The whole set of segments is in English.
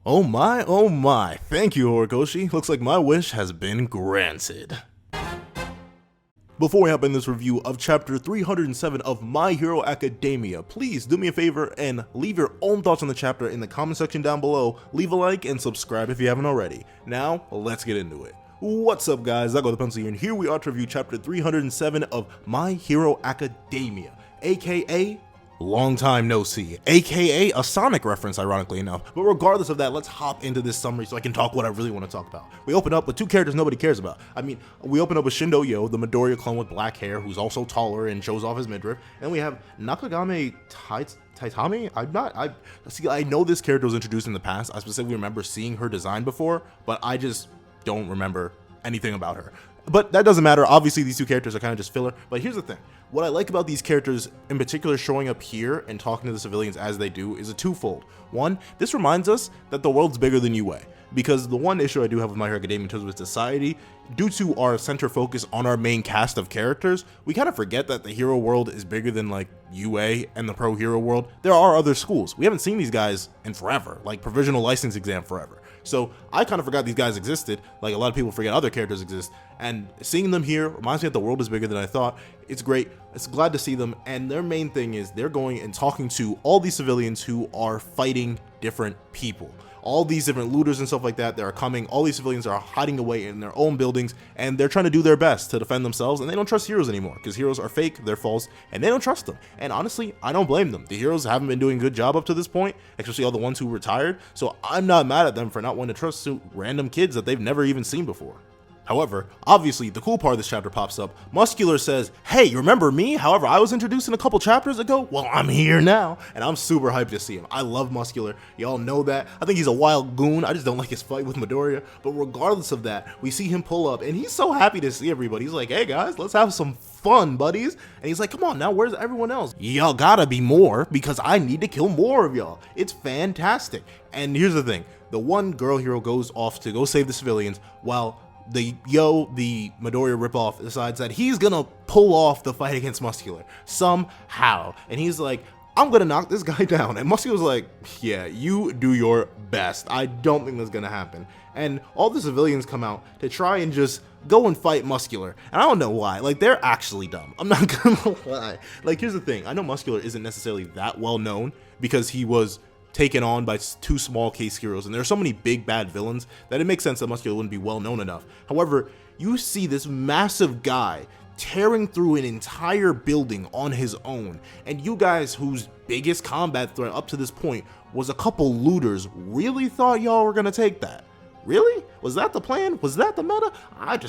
Oh my, thank you Horikoshi, looks like my wish has been granted. Before we hop in this review of chapter 307 of My Hero Academia, please do me a favor and leave your own thoughts on the chapter in the comment section down below, leave a like and subscribe if you haven't already. Now, let's get into it. What's up guys, I got the pencil here and here we are to review chapter 307 of My Hero Academia, aka Long Time No See, aka a Sonic reference ironically enough. But regardless of that, let's hop into this summary so I can talk what I really want to talk about. We open up with two characters nobody cares about. We open up with Shindo Yo, the Midoriya clone with black hair who's also taller and shows off his midriff, and we have Nakagame Taitami. I know this character was introduced in the past. I specifically remember seeing her design before, but I just don't remember anything about her. But that doesn't matter. Obviously, these two characters are kind of just filler. But here's the thing. What I like about these characters, in particular showing up here and talking to the civilians as they do, is a twofold. One, this reminds us that the world's bigger than UA. Because the one issue I do have with My Hero Academia in terms of its society, due to our center focus on our main cast of characters, we kind of forget that the hero world is bigger than like UA and the pro hero world. There are other schools. We haven't seen these guys in forever, like provisional license exam forever. So I kind of forgot these guys existed, like a lot of people forget other characters exist, and seeing them here reminds me that the world is bigger than I thought. It's great, it's glad to see them, and their main thing is they're going and talking to all these civilians who are fighting different people. All these different looters and stuff like that are coming, all these civilians are hiding away in their own buildings, and they're trying to do their best to defend themselves, and they don't trust heroes anymore, because heroes are fake, they're false, and they don't trust them. And honestly, I don't blame them. The heroes haven't been doing a good job up to this point, especially all the ones who retired, so I'm not mad at them for not wanting to trust random kids that they've never even seen before. However, obviously, the cool part of this chapter pops up. Muscular says, hey, you remember me? However, I was introduced in a couple chapters ago? Well, I'm here now, and I'm super hyped to see him. I love Muscular. Y'all know that. I think he's a wild goon. I just don't like his fight with Midoriya. But regardless of that, we see him pull up, and he's so happy to see everybody. He's like, hey, guys, let's have some fun, buddies. And he's like, come on now, where's everyone else? Y'all gotta be more, because I need to kill more of y'all. It's fantastic. And here's the thing. The one girl hero goes off to go save the civilians, while the Midoriya ripoff decides that he's gonna pull off the fight against Muscular somehow, and he's like, I'm gonna knock this guy down. And Muscular's like, yeah, you do your best. I don't think that's gonna happen. And all the civilians come out to try and just go and fight Muscular, and I don't know why. Like, they're actually dumb. I'm not gonna lie. Like, here's the thing. I know Muscular isn't necessarily that well known because he was taken on by two small case heroes, and there are so many big bad villains that it makes sense that Muscular wouldn't be well known enough. However, you see this massive guy tearing through an entire building on his own, and you guys whose biggest combat threat up to this point was a couple looters really thought y'all were gonna take that? Really? Was that the plan? Was that the meta? I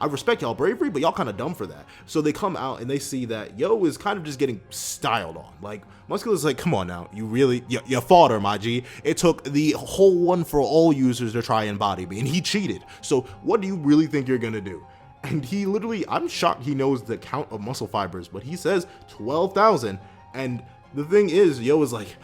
respect y'all bravery, but y'all kind of dumb for that. So they come out and they see that Yo is kind of just getting styled on. Like, Muscular's like, come on now, you fought her, my G. It took the whole one for all users to try and body me, and he cheated. So what do you really think you're gonna do? And he literally, I'm shocked he knows the count of muscle fibers, but he says 12,000, and the thing is, Yo is like,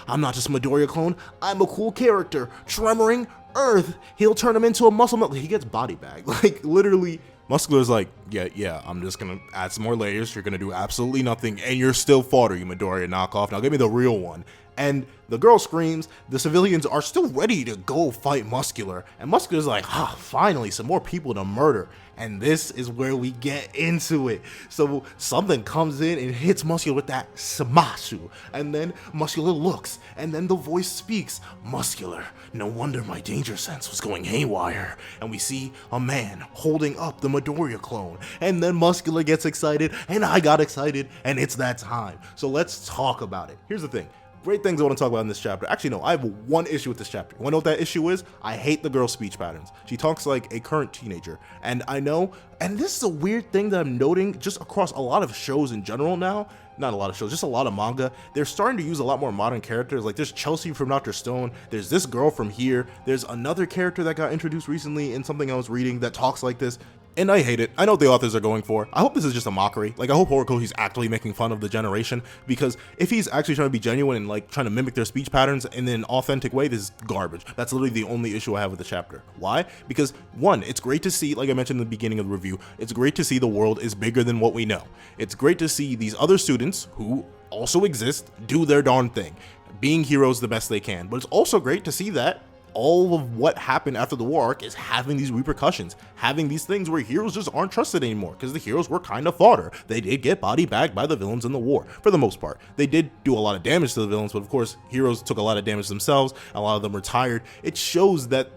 I'm not just a Midoriya clone, I'm a cool character, tremoring Earth, he'll turn him into a muscle melt. He gets body bag. Like, literally, Muscular's like, yeah, I'm just gonna add some more layers, you're gonna do absolutely nothing, and you're still fodder, you Midoriya knockoff, now give me the real one. And the girl screams, the civilians are still ready to go fight Muscular, and Muscular's like, finally, some more people to murder. And this is where we get into it. So something comes in and hits Muscular with that smashu, and then Muscular looks, and then the voice speaks, Muscular, no wonder my danger sense was going haywire. And we see a man holding up the Midoriya clone, and then Muscular gets excited, and I got excited, and it's that time. So let's talk about it. Here's the thing. Great things I want to talk about in this chapter. Actually, no, I have one issue with this chapter. You want to know what that issue is? I hate the girl's speech patterns. She talks like a current teenager. And I know, and this is a weird thing that I'm noting just across a lot of shows in general now. Not a lot of shows, just a lot of manga. They're starting to use a lot more modern characters. Like, there's Chelsea from Dr. Stone. There's this girl from here. There's another character that got introduced recently in something I was reading that talks like this. And I hate it. I know what the authors are going for. I hope this is just a mockery. Like, I hope Horikoshi's actually making fun of the generation, because if he's actually trying to be genuine and like trying to mimic their speech patterns in an authentic way, this is garbage. That's literally the only issue I have with the chapter. Why? Because one, it's great to see, like I mentioned in the beginning of the review, it's great to see the world is bigger than what we know. It's great to see these other students who also exist, do their darn thing, being heroes the best they can. But it's also great to see that all of what happened after the war arc is having these repercussions, having these things where heroes just aren't trusted anymore, because the heroes were kind of fodder. They did get body bagged by the villains in the war, for the most part. They did do a lot of damage to the villains, but of course, heroes took a lot of damage themselves, a lot of them retired. It shows that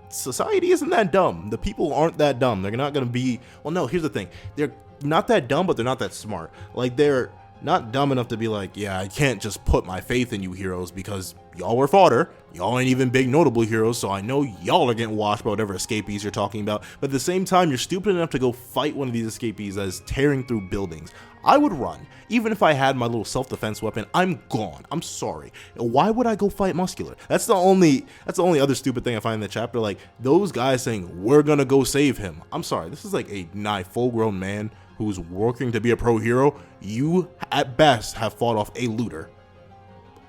society isn't that dumb. The people aren't that dumb. They're not gonna be, well, no, here's the thing. They're not that dumb, but they're not that smart. Like, they're not dumb enough to be like, yeah, I can't just put my faith in you heroes because y'all were fodder. Y'all ain't even big notable heroes, so I know y'all are getting washed by whatever escapees you're talking about. But at the same time, you're stupid enough to go fight one of these escapees that is tearing through buildings. I would run. Even if I had my little self-defense weapon, I'm gone. I'm sorry. Why would I go fight Muscular? That's the only other stupid thing I find in the chapter. Like, those guys saying, we're gonna go save him. I'm sorry, this is like a nigh full-grown man who's working to be a pro hero. You, at best, have fought off a looter.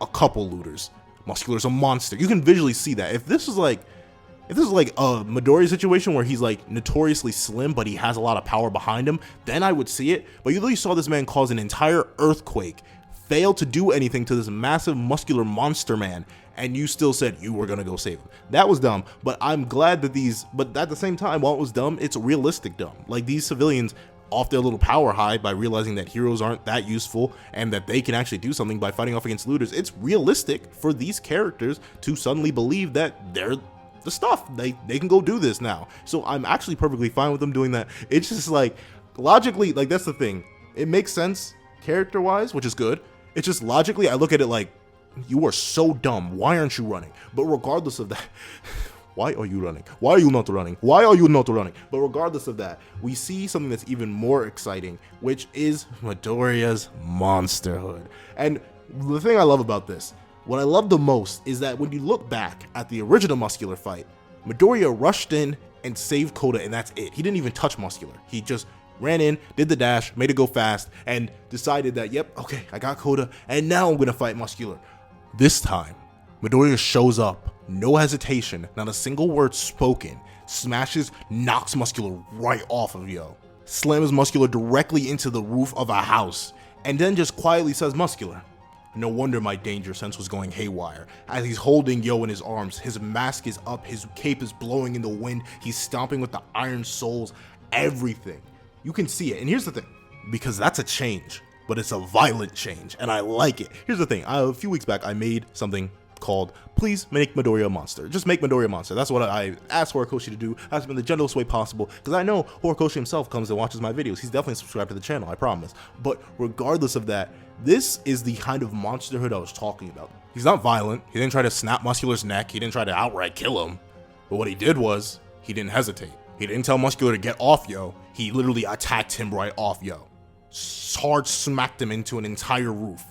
A couple looters. Muscular's a monster. You can visually see that. If this is like a Midoriya situation where he's like notoriously slim, but he has a lot of power behind him, then I would see it. But you literally saw this man cause an entire earthquake, fail to do anything to this massive muscular monster man, and you still said you were gonna go save him. That was dumb, but I'm glad that but at the same time, while it was dumb, it's realistic dumb. Like, these civilians off their little power high by realizing that heroes aren't that useful and that they can actually do something by fighting off against looters. It's realistic for these characters to suddenly believe that they're the stuff. They can go do this now. So I'm actually perfectly fine with them doing that. It's just like, logically, like, that's the thing. It makes sense character-wise, which is good. It's just logically, I look at it like, you are so dumb. Why aren't you running? But regardless of that, why are you running? Why are you not running? Why are you not running? But regardless of that, we see something that's even more exciting, which is Midoriya's monsterhood. And the thing I love about this, what I love the most, is that when you look back at the original Muscular fight, Midoriya rushed in and saved Koda, and that's it. He didn't even touch Muscular. He just ran in, did the dash, made it go fast, and decided that, yep, okay, I got Koda, and now I'm gonna fight Muscular. This time, Midoriya shows up, no hesitation, not a single word spoken, smashes, knocks Muscular right off of Yo, slams Muscular directly into the roof of a house, and then just quietly says, Muscular, no wonder my danger sense was going haywire. As he's holding Yo in his arms, his mask is up, his cape is blowing in the wind, he's stomping with the iron soles, everything. You can see it, and here's the thing, because that's a change, but it's a violent change, and I like it. Here's the thing, a few weeks back, I made something called Please Make Midoriya a Monster. Just make Midoriya a monster. That's what I asked Horikoshi to do. That's been the gentlest way possible, because I know Horikoshi himself comes and watches my videos. He's definitely subscribed to the channel, I promise. But regardless of that, this is the kind of monsterhood I was talking about. He's not violent. He didn't try to snap Muscular's neck. He didn't try to outright kill him. But what he did was, he didn't hesitate. He didn't tell Muscular to get off Yo. He literally attacked him right off Yo. Hard smacked him into an entire roof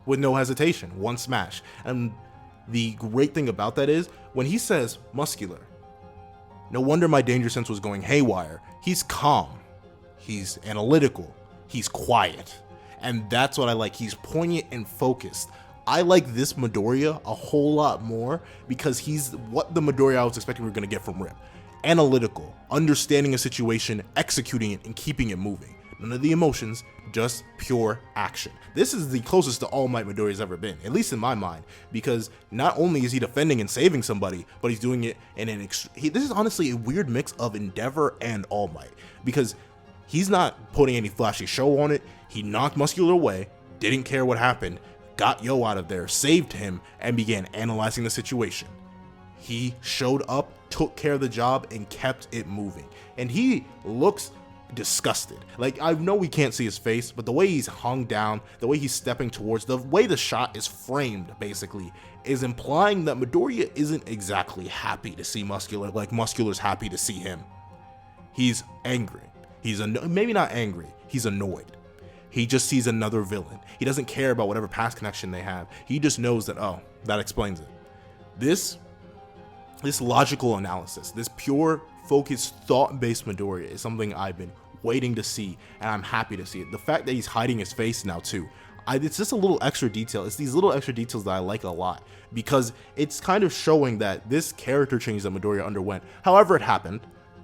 with no hesitation. One smash. And the great thing about that is, when he says, Muscular, no wonder my danger sense was going haywire, he's calm, he's analytical, he's quiet. And that's what I like. He's poignant and focused. I like this Midoriya a whole lot more because he's what the Midoriya I was expecting we were going to get from Rip. Analytical, understanding a situation, executing it, and keeping it moving. None of the emotions, just pure action. This is the closest to All Might Midoriya's ever been, at least in my mind, because not only is he defending and saving somebody, but he's doing it in an this is honestly a weird mix of Endeavor and All Might, because he's not putting any flashy show on it. He knocked Muscular away, didn't care what happened, got Yo out of there, saved him, and began analyzing the situation. He showed up, took care of the job, and kept it moving. And he looks disgusted. Like, I know we can't see his face, but the way he's hung down, the way he's stepping towards, the way the shot is framed, basically, is implying that Midoriya isn't exactly happy to see Muscular like Muscular's happy to see him. He's angry. He's maybe not angry, he's annoyed. He just sees another villain. He doesn't care about whatever past connection they have. He just knows that, oh, that explains it. This logical analysis, this pure, focused, thought-based Midoriya is something I've been waiting to see, and I'm happy to see it. The fact that he's hiding his face now too, it's just a little extra detail. It's these little extra details that I like a lot, because it's kind of showing that this character change that Midoriya underwent, however it happened,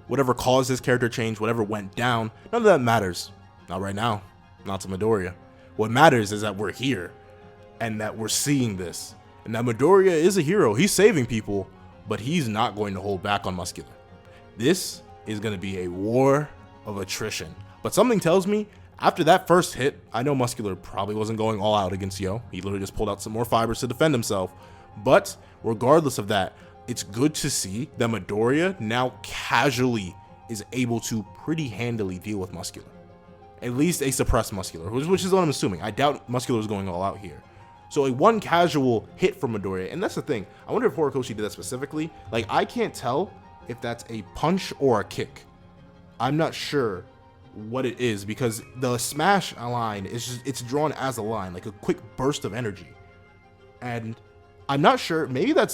whatever caused his character change, whatever went down, none of that matters. Not right now. Not to Midoriya. What matters is that we're here and that we're seeing this. And that Midoriya is a hero. He's saving people, but he's not going to hold back on Muscular. This is going to be a war of attrition. But something tells me after that first hit, I know Muscular probably wasn't going all out against Yo. He literally just pulled out some more fibers to defend himself. But regardless of that, it's good to see that Midoriya now casually is able to pretty handily deal with Muscular. At least a suppressed Muscular, which is what I'm assuming. I doubt Muscular is going all out here. So a one casual hit from Midoriya, and that's the thing. I wonder if Horikoshi did that specifically. Like, I can't tell if that's a punch or a kick. I'm not sure what it is because the smash line is just, it's drawn as a line, like a quick burst of energy. And I'm not sure, maybe that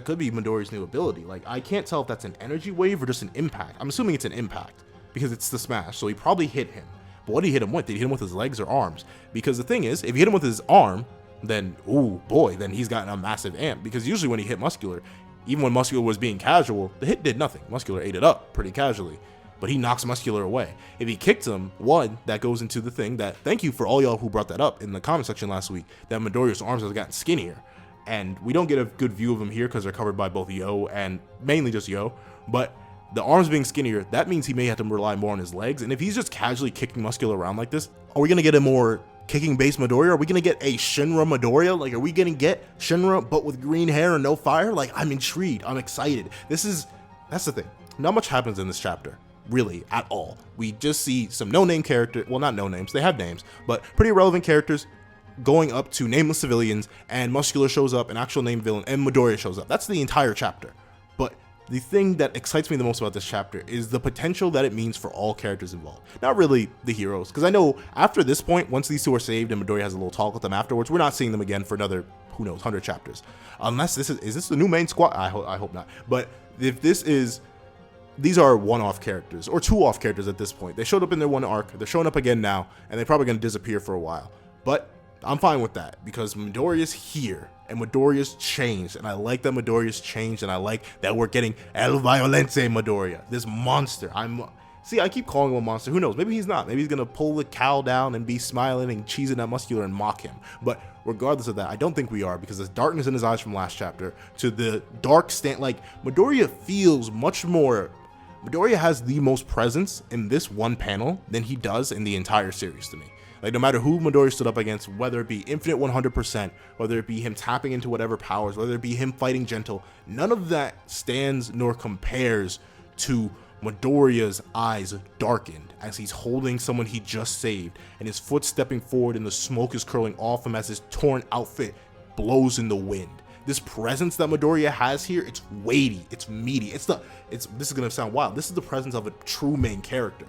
could be Midoriya's new ability. Like, I can't tell if that's an energy wave or just an impact. I'm assuming it's an impact because it's the smash, so he probably hit him. But what did he hit him with? Did he hit him with his legs or arms? Because the thing is, if you hit him with his arm, then, ooh boy, then he's gotten a massive amp. Because usually when he hit Muscular, even when Muscular was being casual, the hit did nothing. Muscular ate it up pretty casually, but he knocks Muscular away. If he kicked him, one, that goes into the thing that, thank you for all y'all who brought that up in the comment section last week, that Midoriya's arms have gotten skinnier. And we don't get a good view of him here because they're covered by both Yo and mainly just Yo, but the arms being skinnier, that means he may have to rely more on his legs. And if he's just casually kicking Muscular around like this, are we going to get a more kicking based Midoriya? Are we going to get a Shinra Midoriya? Like, are we going to get Shinra but with green hair and no fire? Like, I'm intrigued. I'm excited. That's the thing. Not much happens in this chapter, really, at all. We just see some no-name characters. Well, not no names. They have names, but pretty irrelevant characters going up to nameless civilians, and Muscular shows up, an actual named villain, and Midoriya shows up. That's the entire chapter. But the thing that excites me the most about this chapter is the potential that it means for all characters involved. Not really the heroes, because I know after this point, once these two are saved and Midoriya has a little talk with them afterwards, we're not seeing them again for another, who knows, 100 chapters. Unless is this the new main squad? I hope not. But if these are one-off characters, or two-off characters at this point. They showed up in their one arc, they're showing up again now, and they're probably going to disappear for a while. But I'm fine with that, because Midoriya's here, and Midoriya's changed, and I like that Midoriya's changed, and I like that we're getting El Violente Midoriya, this monster. I keep calling him a monster. Who knows? Maybe he's not. Maybe he's gonna pull the cowl down and be smiling and cheesing at Muscular and mock him. But regardless of that, I don't think we are, because there's darkness in his eyes from last chapter to the dark stand. Like, Midoriya feels much more. Midoriya has the most presence in this one panel than he does in the entire series to me. Like, no matter who Midoriya stood up against, whether it be infinite 100%, whether it be him tapping into whatever powers, whether it be him fighting gentle, none of that stands nor compares to Midoriya's eyes darkened as he's holding someone he just saved, and his foot stepping forward and the smoke is curling off him as his torn outfit blows in the wind. This presence that Midoriya has here, it's weighty, it's meaty, this is gonna sound wild, this is the presence of a true main character.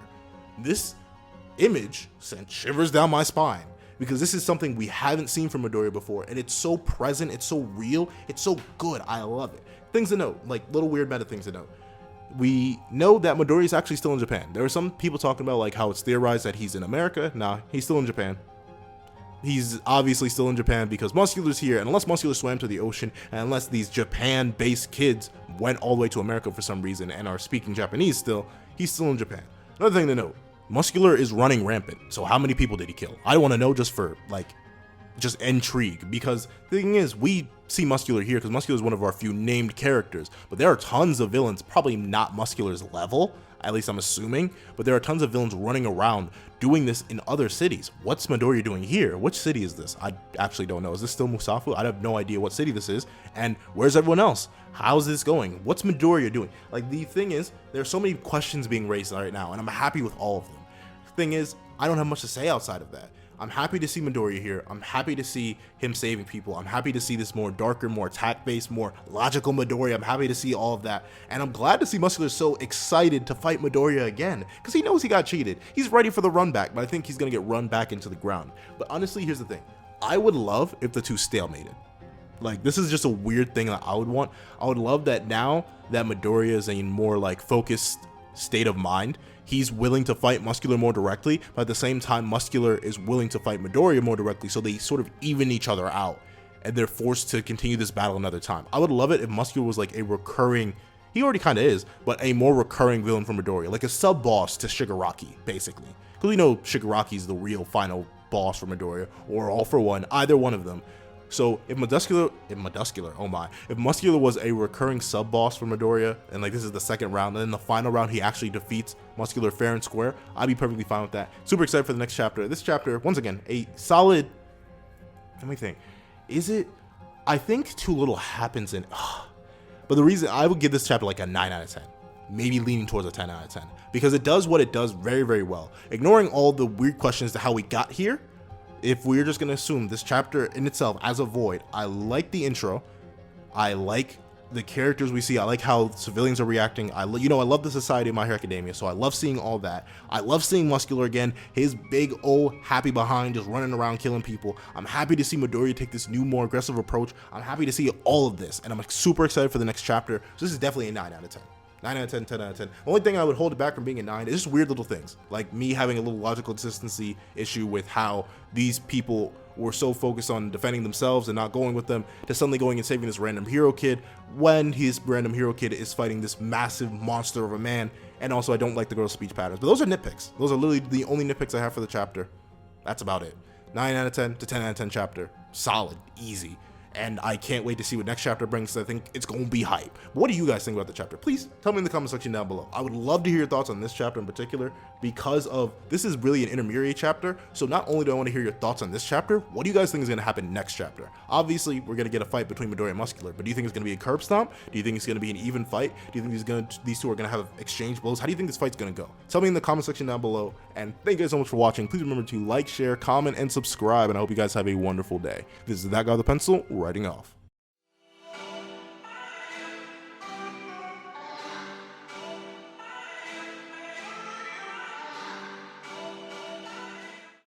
This image sent shivers down my spine, because this is something we haven't seen from Midoriya before, and it's so present, it's so real, it's so good. I love it. Things to note, like little weird meta things to note. We know that Midoriya is actually still in Japan. There are some people talking about like how it's theorized that he's in America. Nah, he's still in Japan. He's obviously still in Japan because Muscular's here, and unless Muscular swam to the ocean, and unless these Japan-based kids went all the way to America for some reason and are speaking Japanese still, he's still in Japan. Another thing to note, Muscular is running rampant. So how many people did he kill? I want to know, just for like, just intrigue, because the thing is, we see Muscular here because Muscular is one of our few named characters, but there are tons of villains, probably not Muscular's level, at least I'm assuming, but there are tons of villains running around doing this in other cities. What's Midoriya doing here? Which city is this? I actually don't know. Is this still Musafu? I have no idea what city this is, and where's everyone else? How's this going? What's Midoriya doing? Like, the thing is, there's so many questions being raised right now, and I'm happy with all of them. The thing is, I don't have much to say outside of that. I'm happy to see Midoriya here. I'm happy to see him saving people. I'm happy to see this more darker, more attack-based, more logical Midoriya. I'm happy to see all of that. And I'm glad to see Muscular so excited to fight Midoriya again, because he knows he got cheated. He's ready for the run back, but I think he's going to get run back into the ground. But honestly, here's the thing. I would love if the two stalemated. Like, this is just a weird thing that I would want. I would love that now that Midoriya is in more like focused state of mind, he's willing to fight Muscular more directly, but at the same time Muscular is willing to fight Midoriya more directly, so they sort of even each other out and they're forced to continue this battle another time. I would love it if Muscular was like a recurring, he already kind of is, but a more recurring villain for Midoriya, like a sub-boss to Shigaraki, basically, because we know Shigaraki's the real final boss for Midoriya, or All for One, either one of them. So if Muscular was a recurring sub boss for Midoriya, and like this is the second round, and then the final round he actually defeats Muscular fair and square, I'd be perfectly fine with that. Super excited for the next chapter. This chapter, once again, a solid, let me think, is it, I think too little happens in, but the reason I would give this chapter like a 9 out of 10, maybe leaning towards a 10 out of 10, because it does what it does very, very well. Ignoring all the weird questions to how we got here, if we're just going to assume this chapter in itself as a void, I like the intro, I like the characters we see, I like how civilians are reacting, I love the society of My Hero Academia, so I love seeing all that. I love seeing Muscular again, his big old happy behind just running around killing people. I'm happy to see Midoriya take this new, more aggressive approach. I'm happy to see all of this, and I'm super excited for the next chapter. So this is definitely a 9 out of 10. 9 out of 10, 10 out of 10. The only thing I would hold it back from being a 9 is just weird little things, like me having a little logical consistency issue with how these people were so focused on defending themselves and not going with them, to suddenly going and saving this random hero kid when his random hero kid is fighting this massive monster of a man. And also I don't like the girl's speech patterns, but those are nitpicks. Those are literally the only nitpicks I have for the chapter. That's about it. 9 out of 10 to 10 out of 10 chapter. Solid, easy. And I can't wait to see what next chapter brings. I think it's going to be hype. What do you guys think about the chapter? Please tell me in the comment section down below. I would love to hear your thoughts on this chapter in particular, because of this is really an intermediate chapter. So not only do I want to hear your thoughts on this chapter, what do you guys think is going to happen next chapter? Obviously, we're going to get a fight between Midoriya and Muscular, but do you think it's going to be a curb stomp? Do you think it's going to be an even fight? Do you think these two are going to have exchange blows? How do you think this fight's going to go? Tell me in the comment section down below. And thank you guys so much for watching. Please remember to like, share, comment, and subscribe. And I hope you guys have a wonderful day. This is That Guy with the Pencil, writing off.